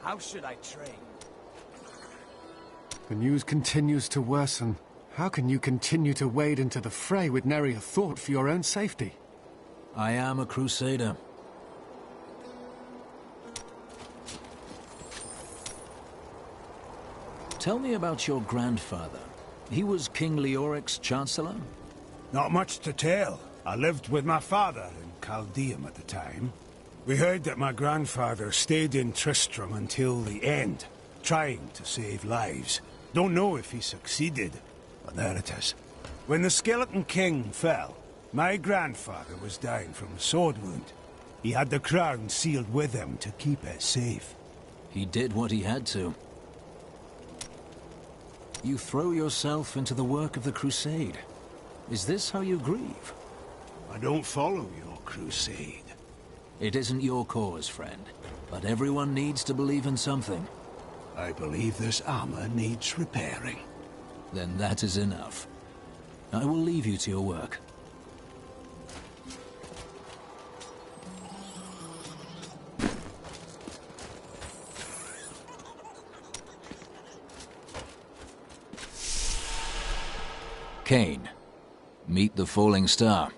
How should I train? The news continues to worsen. How can you continue to wade into the fray with nary a thought for your own safety? I am a crusader. Tell me about your grandfather. He was King Leoric's chancellor? Not much to tell. I lived with my father in Chaldeum at the time. We heard that my grandfather stayed in Tristram until the end, trying to save lives. Don't know if he succeeded, but there it is. When the Skeleton King fell, my grandfather was dying from a sword wound. He had the crown sealed with him to keep it safe. He did what he had to. You throw yourself into the work of the crusade. Is this how you grieve? I don't follow your crusade. It isn't your cause, friend. But everyone needs to believe in something. I believe this armor needs repairing. Then that is enough. I will leave you to your work. Cain, meet the falling star.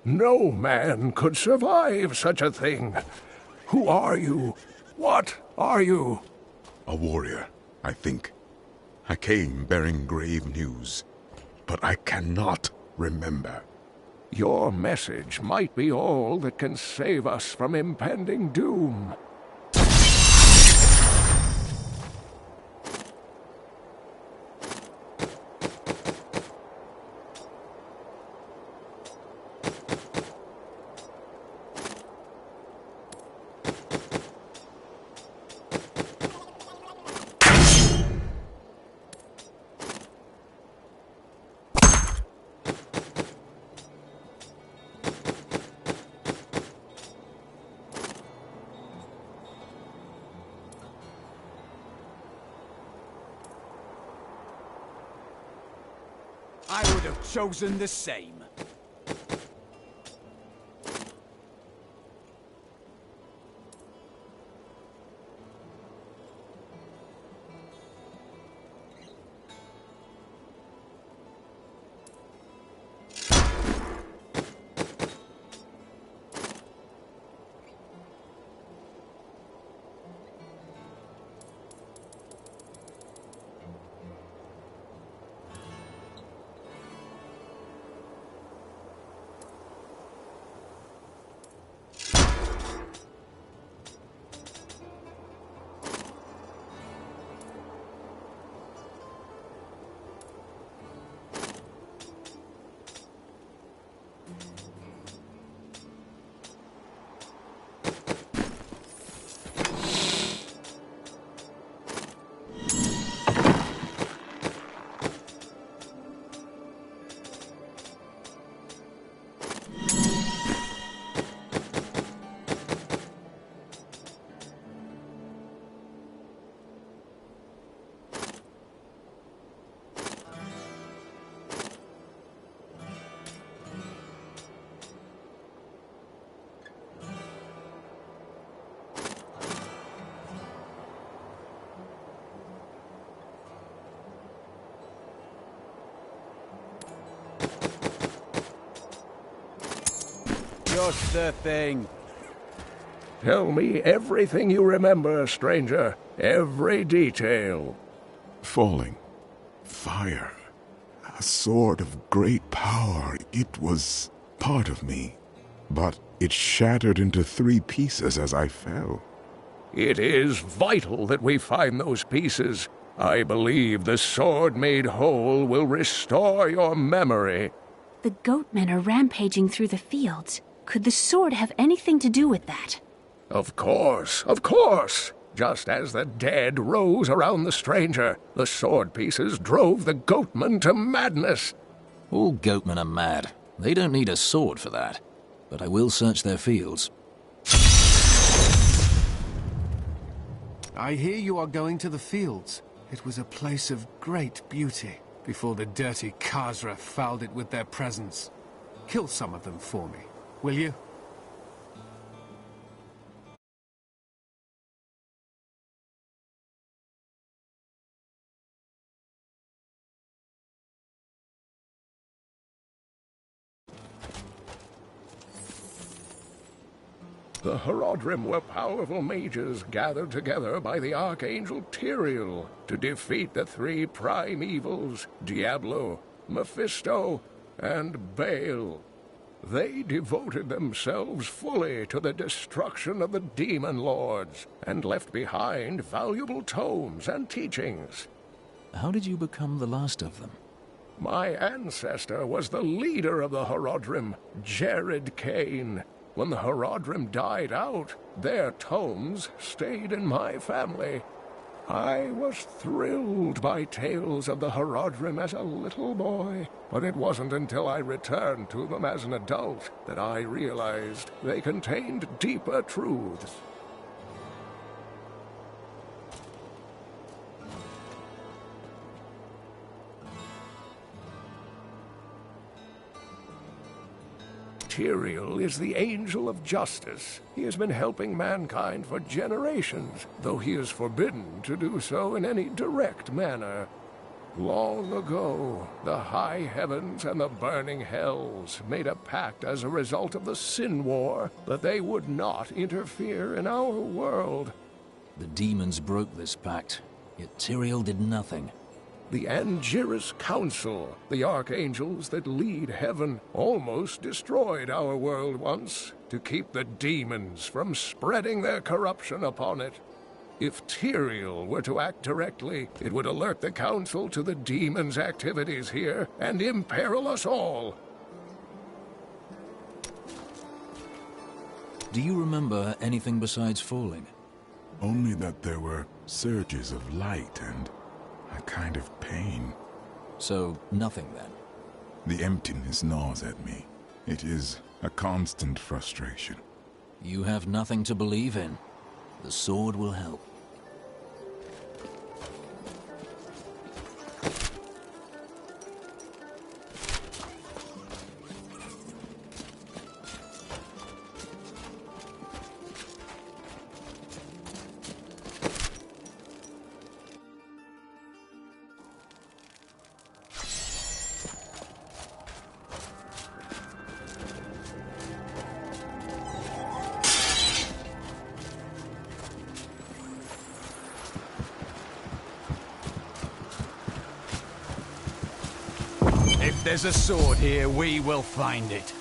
No man could survive such a thing. Who are you? What are you? A warrior, I think. I came bearing grave news, but I cannot remember. Your message might be all that can save us from impending doom. I would have chosen the same. Just the thing. Tell me everything you remember, stranger. Every detail. Falling. Fire. A sword of great power. It was part of me. But it shattered into 3 pieces as I fell. It is vital that we find those pieces. I believe the sword made whole will restore your memory. The goatmen are rampaging through the fields. Could the sword have anything to do with that? Of course, of course. Just as the dead rose around the stranger, the sword pieces drove the goatmen to madness. All goatmen are mad. They don't need a sword for that. But I will search their fields. I hear you are going to the fields. It was a place of great beauty before the dirty Khazra fouled it with their presence. Kill some of them for me, will you? The Horodrim were powerful mages gathered together by the Archangel Tyrael to defeat the three prime evils, Diablo, Mephisto, and Baal. They devoted themselves fully to the destruction of the demon lords and left behind valuable tomes and teachings. How did you become the last of them? My ancestor was the leader of the Horodrim, Jared Kane. When the Horodrim died out, their tomes stayed in my family. I was thrilled by tales of the Horodrim as a little boy, but it wasn't until I returned to them as an adult that I realized they contained deeper truths. Tyrael is the angel of justice. He has been helping mankind for generations, though he is forbidden to do so in any direct manner. Long ago, the high heavens and the burning hells made a pact as a result of the Sin War that they would not interfere in our world. The demons broke this pact, yet Tyrael did nothing. The Angiris Council, the archangels that lead heaven, almost destroyed our world once to keep the demons from spreading their corruption upon it. If Tyrael were to act directly, it would alert the Council to the demons' activities here and imperil us all. Do you remember anything besides falling? Only that there were surges of light and a kind of pain. So, nothing then? The emptiness gnaws at me. It is a constant frustration. You have nothing to believe in. The sword will help. If there's a sword here, we will find it.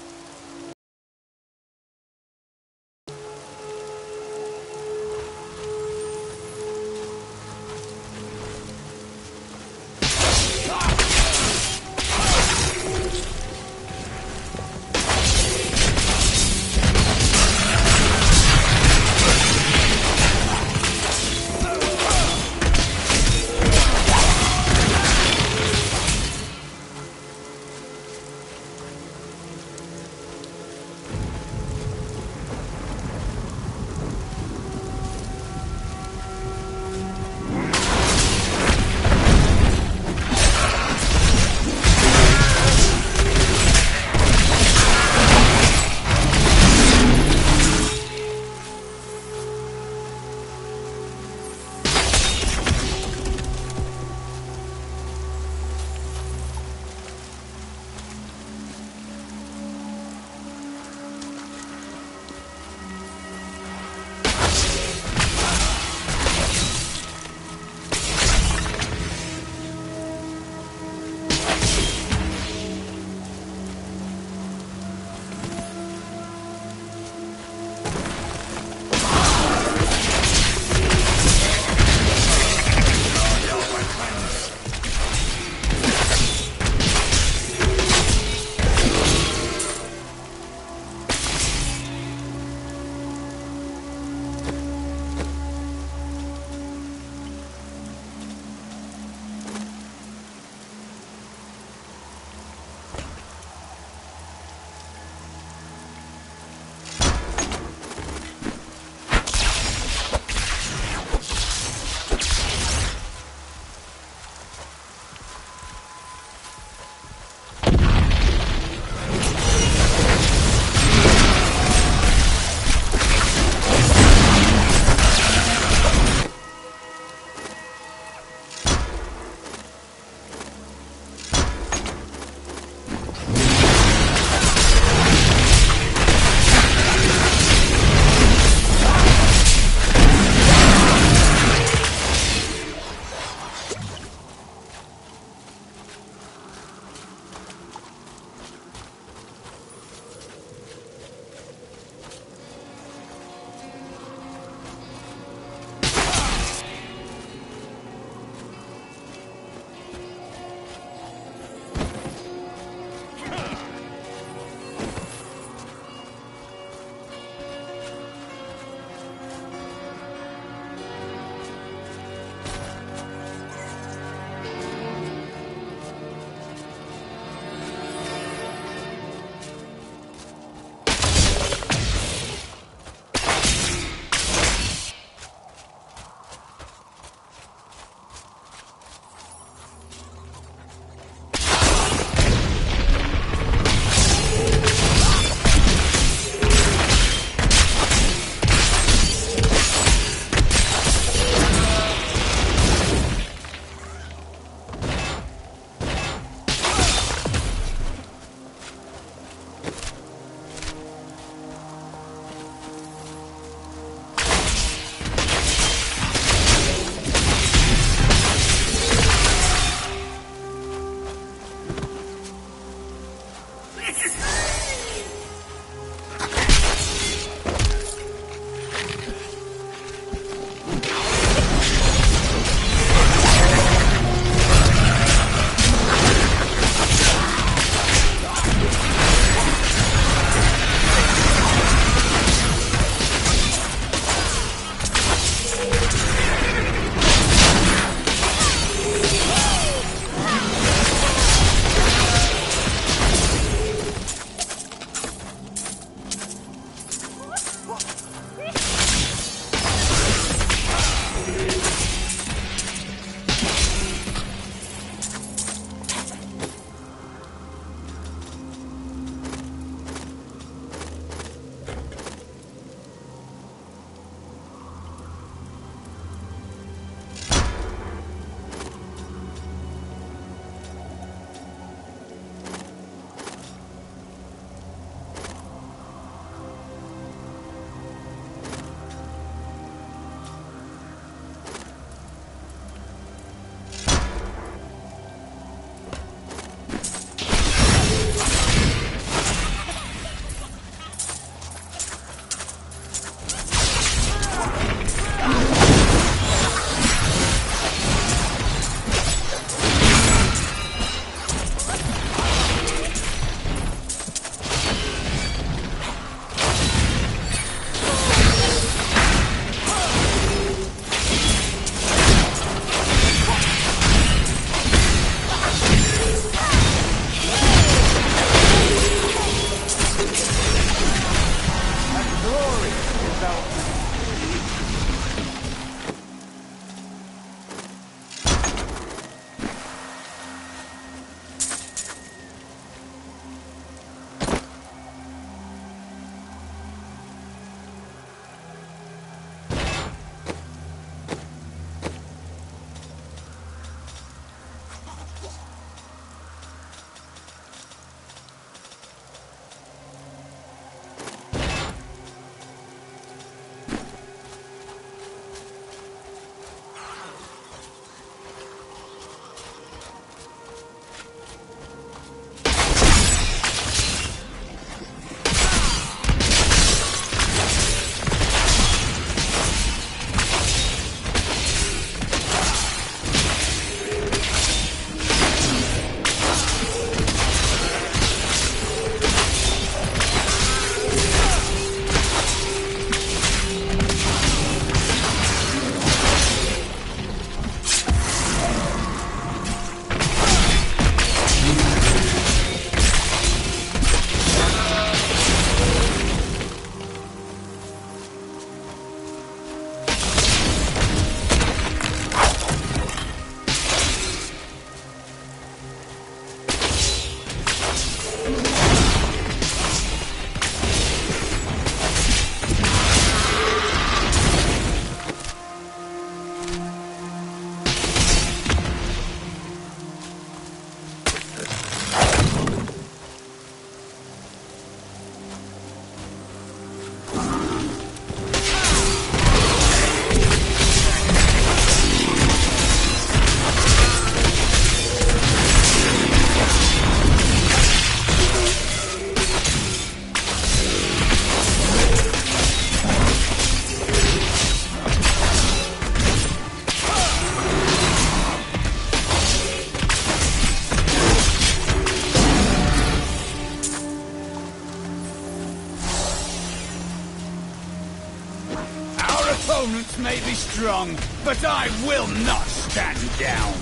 opponents may be strong, but I will not stand down.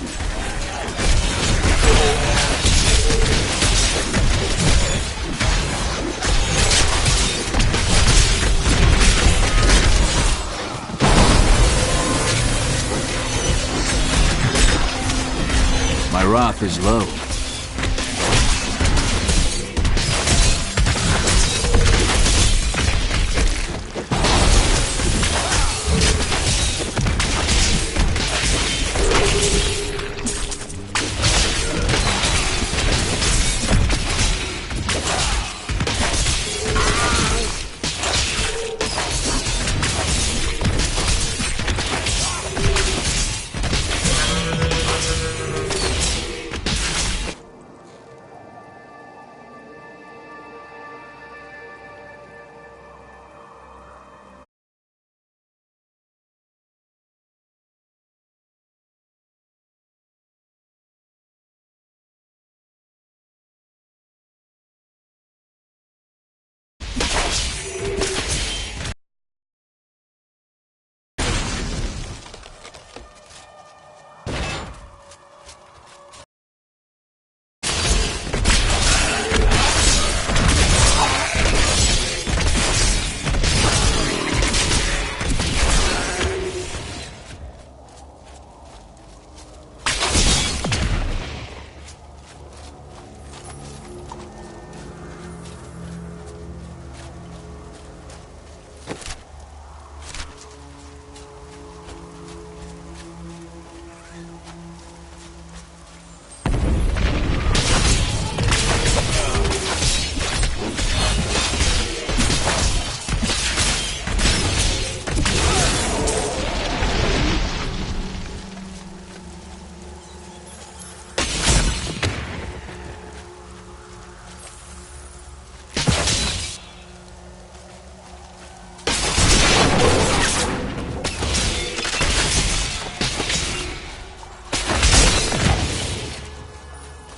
My wrath is low.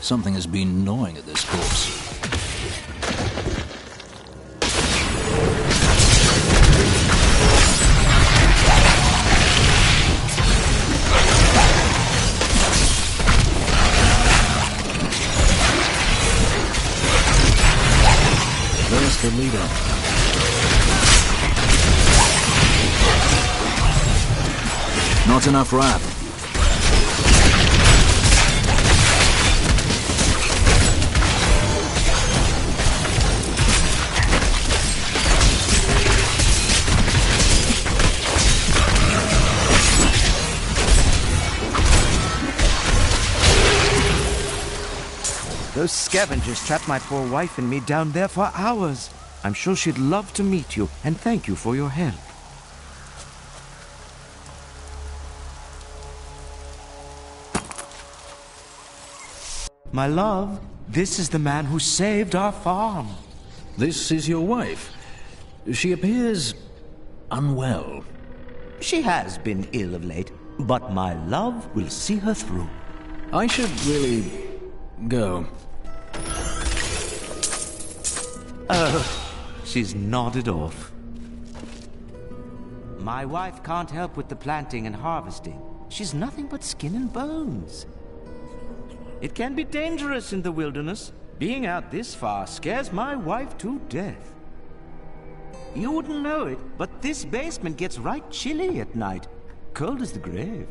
Something has been gnawing at this corpse. There's the leader. Not enough wrath. Those scavengers trapped my poor wife and me down there for hours. I'm sure she'd love to meet you, and thank you for your help. My love, this is the man who saved our farm. This is your wife. She appears unwell. She has been ill of late, but my love will see her through. I should really go. She's nodded off. My wife can't help with the planting and harvesting. She's nothing but skin and bones. It can be dangerous in the wilderness. Being out this far scares my wife to death. You wouldn't know it, but this basement gets right chilly at night. Cold as the grave.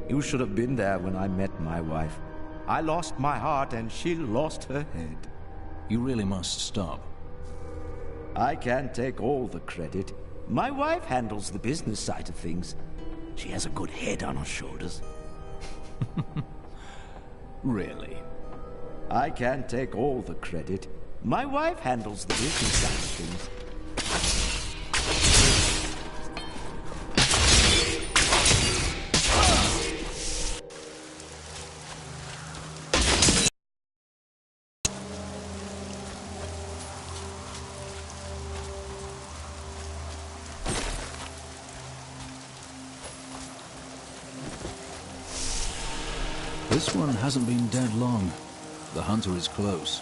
You should have been there when I met my wife. I lost my heart and she lost her head. You really must stop. I can't take all the credit. My wife handles the business side of things. She has a good head on her shoulders. Really? I can't take all the credit. My wife handles the business side of things. This one hasn't been dead long. The hunter is close.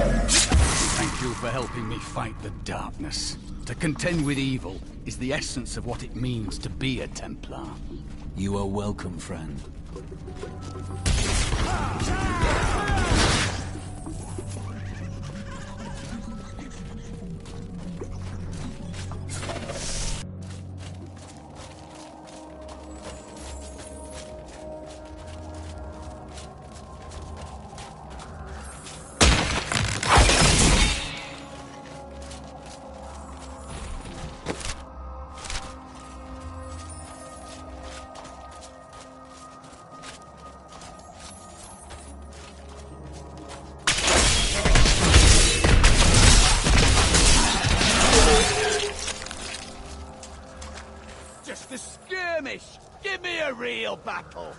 Thank you for helping me fight the darkness. To contend with evil is the essence of what it means to be a Templar. You are welcome, friend. Just a skirmish! Give me a real battle!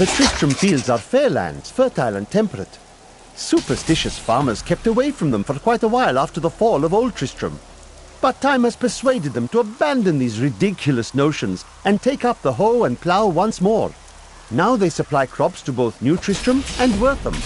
The Tristram fields are fair lands, fertile and temperate. Superstitious farmers kept away from them for quite a while after the fall of Old Tristram. But time has persuaded them to abandon these ridiculous notions and take up the hoe and plough once more. Now they supply crops to both New Tristram and Wortham.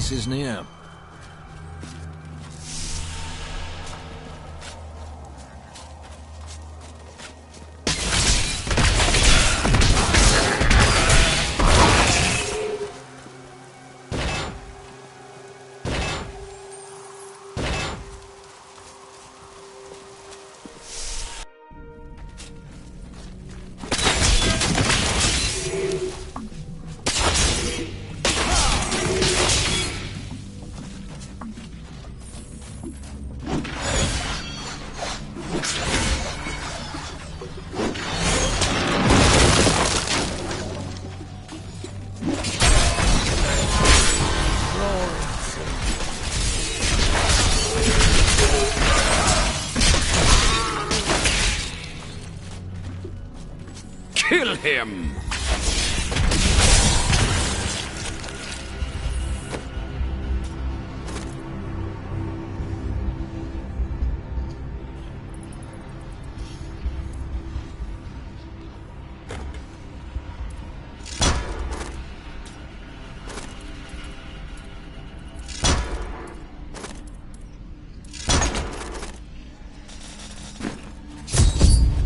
peace is near. Kill him!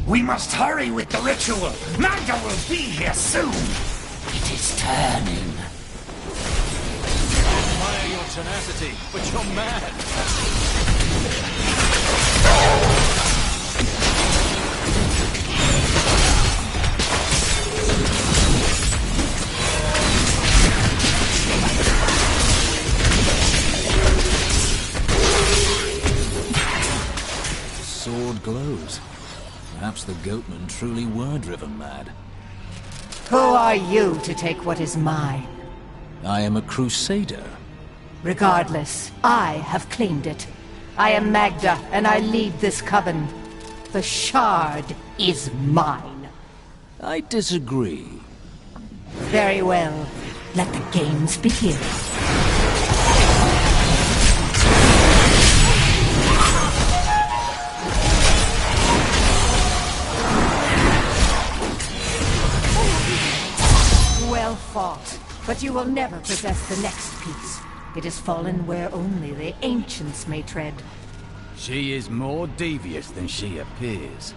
We must hurry with the ritual. Magda will be here soon. It is turning. I admire your tenacity, but you're mad. The sword glows. Perhaps the goatmen truly were driven mad. Who are you to take what is mine? I am a crusader. Regardless, I have claimed it. I am Magda, and I lead this coven. The shard is mine. I disagree. Very well. Let the games begin. Well fought, but you will never possess the next piece. It has fallen where only the ancients may tread. She is more devious than she appears.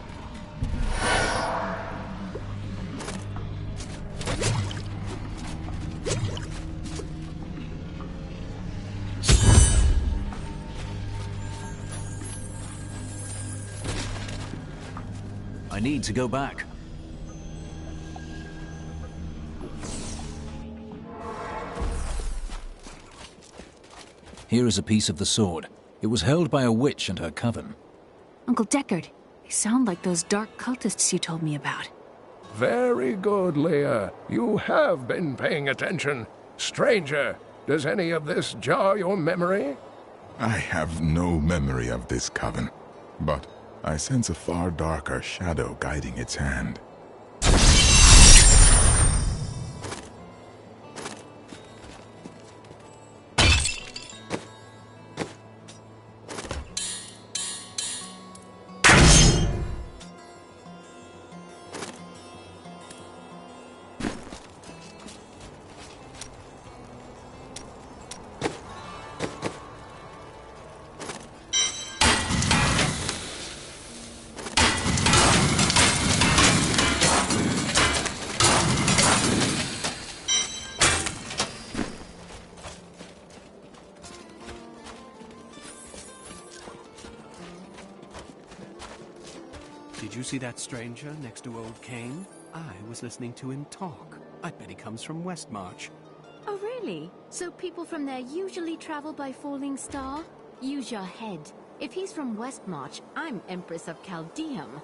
I need to go back. Here is a piece of the sword. It was held by a witch and her coven. Uncle Deckard, they sound like those dark cultists you told me about. Very good, Leah. You have been paying attention. Stranger, does any of this jar your memory? I have no memory of this coven, but I sense a far darker shadow guiding its hand. Did you see that stranger next to old Cain? I was listening to him talk. I bet he comes from Westmarch. Oh, really? So people from there usually travel by falling star? Use your head. If he's from Westmarch, I'm Empress of Chaldeum.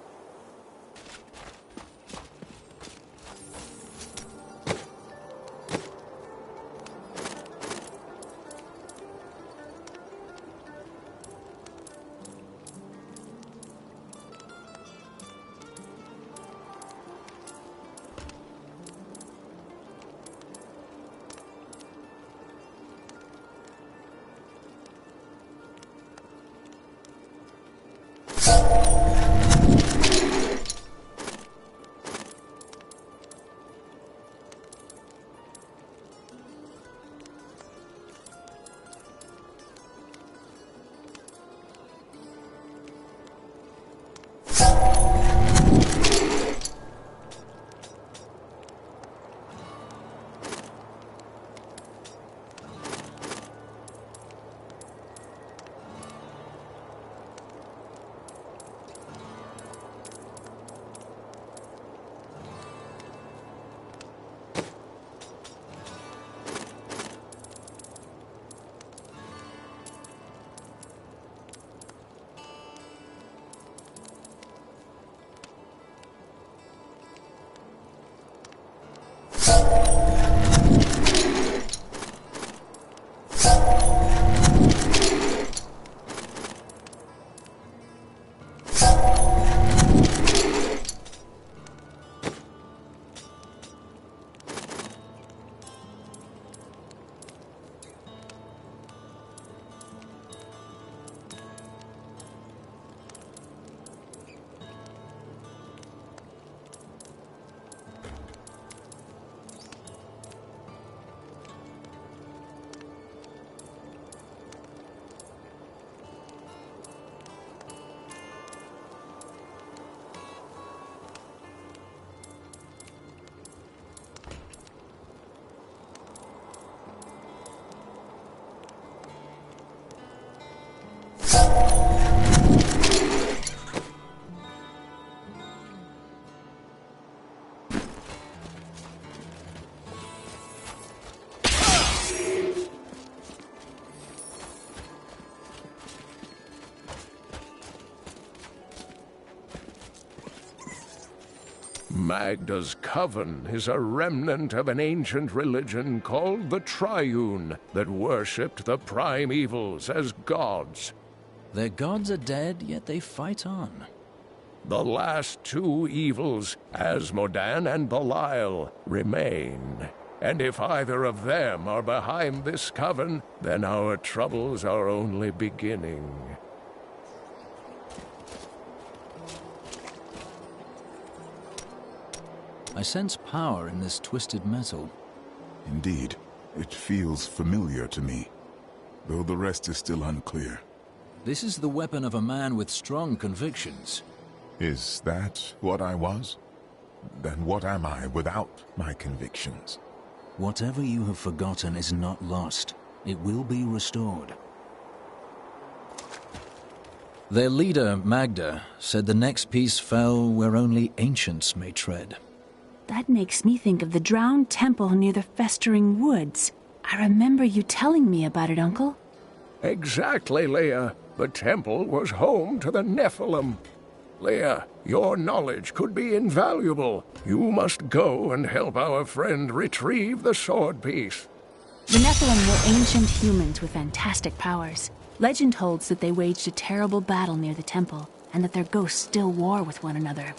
Magda's coven is a remnant of an ancient religion called the Triune that worshipped the primevals as gods. Their gods are dead, yet they fight on. The last two evils, Asmodan and Belial, remain. And if either of them are behind this coven, then our troubles are only beginning. I sense power in this twisted metal. Indeed, it feels familiar to me, though the rest is still unclear. This is the weapon of a man with strong convictions. Is that what I was? Then what am I without my convictions? Whatever you have forgotten is not lost. It will be restored. Their leader, Magda, said the next piece fell where only ancients may tread. That makes me think of the drowned temple near the festering woods. I remember you telling me about it, Uncle. Exactly, Leah. The temple was home to the Nephilim. Leah, your knowledge could be invaluable. You must go and help our friend retrieve the sword piece. The Nephilim were ancient humans with fantastic powers. Legend holds that they waged a terrible battle near the temple, and that their ghosts still war with one another.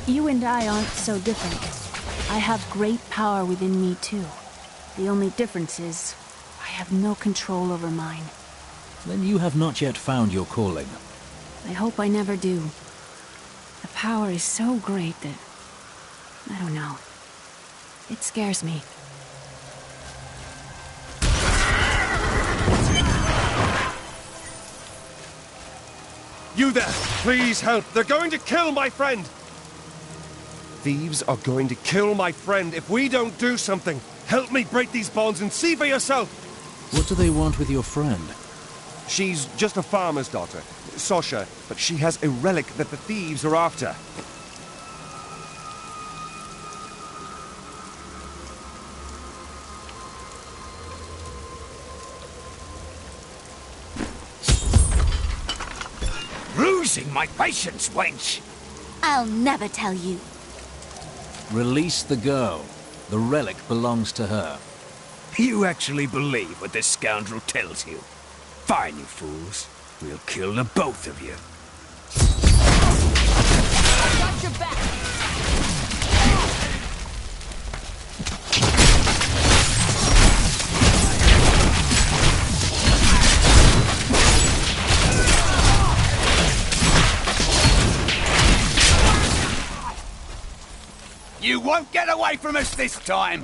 You and I aren't so different. I have great power within me, too. The only difference is, I have no control over mine. Then you have not yet found your calling. I hope I never do. The power is so great that... I don't know. It scares me. You there! Please help! They're going to kill my friend! Thieves are going to kill my friend if we don't do something. Help me break these bonds and see for yourself. What do they want with your friend? She's just a farmer's daughter, Sosha, but she has a relic that the thieves are after. Losing my patience, wench! I'll never tell you. Release the girl. The relic belongs to her. You actually believe what this scoundrel tells you? Fine, you fools. We'll kill the both of you. Got your back! You won't get away from us this time!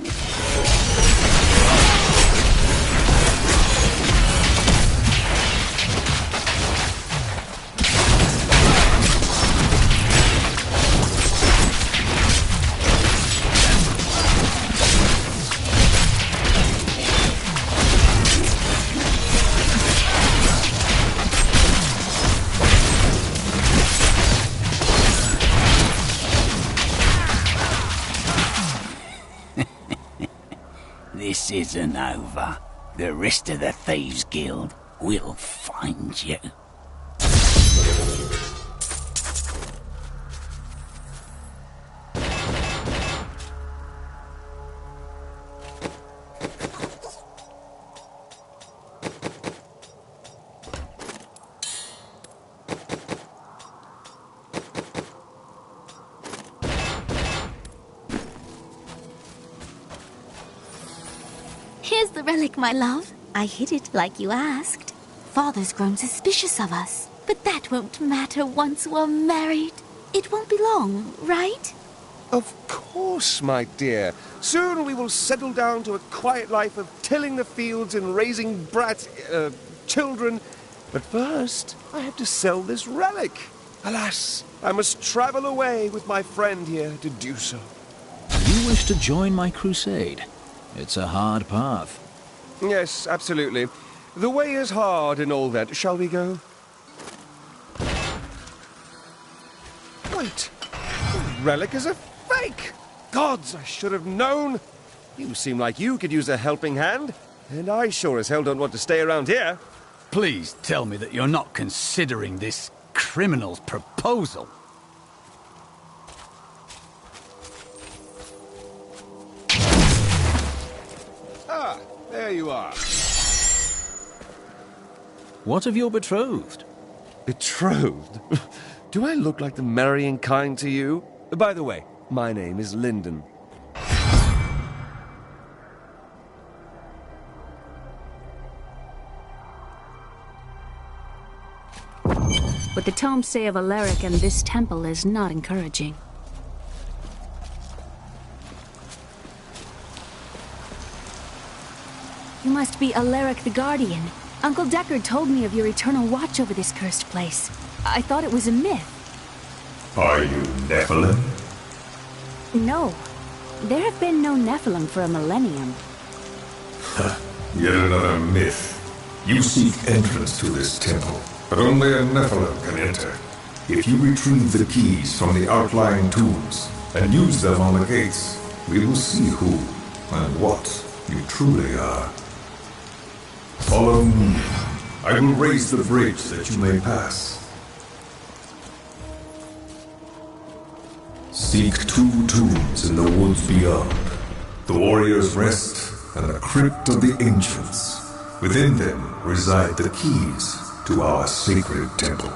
This isn't over. The rest of the Thieves' Guild will find you. Here's the relic, my love. I hid it like you asked. Father's grown suspicious of us, but that won't matter once we're married. It won't be long, right? Of course, my dear. Soon we will settle down to a quiet life of tilling the fields and raising children. But first, I have to sell this relic. Alas, I must travel away with my friend here to do so. You wish to join my crusade? It's a hard path. Yes, absolutely. The way is hard and all that. Shall we go? Wait! The relic is a fake! Gods, I should have known! You seem like you could use a helping hand, and I sure as hell don't want to stay around here. Please tell me that you're not considering this criminal's proposal. Ah, there you are. What of your betrothed? Betrothed? Do I look like the marrying kind to you? By the way, my name is Lyndon. What the tomes say of Alaric and this temple is not encouraging. You must be Alaric the Guardian. Uncle Deckard told me of your eternal watch over this cursed place. I thought it was a myth. Are you Nephilim? No. There have been no Nephilim for a millennium. Yet another myth. You seek entrance to this temple, but only a Nephilim can enter. If you retrieve the keys from the outlying tombs and use them on the gates, we will see who and what you truly are. Follow me. I will raise the bridge that you may pass. Seek 2 tombs in the woods beyond. The Warrior's Rest and the Crypt of the Ancients. Within them reside the keys to our sacred temple.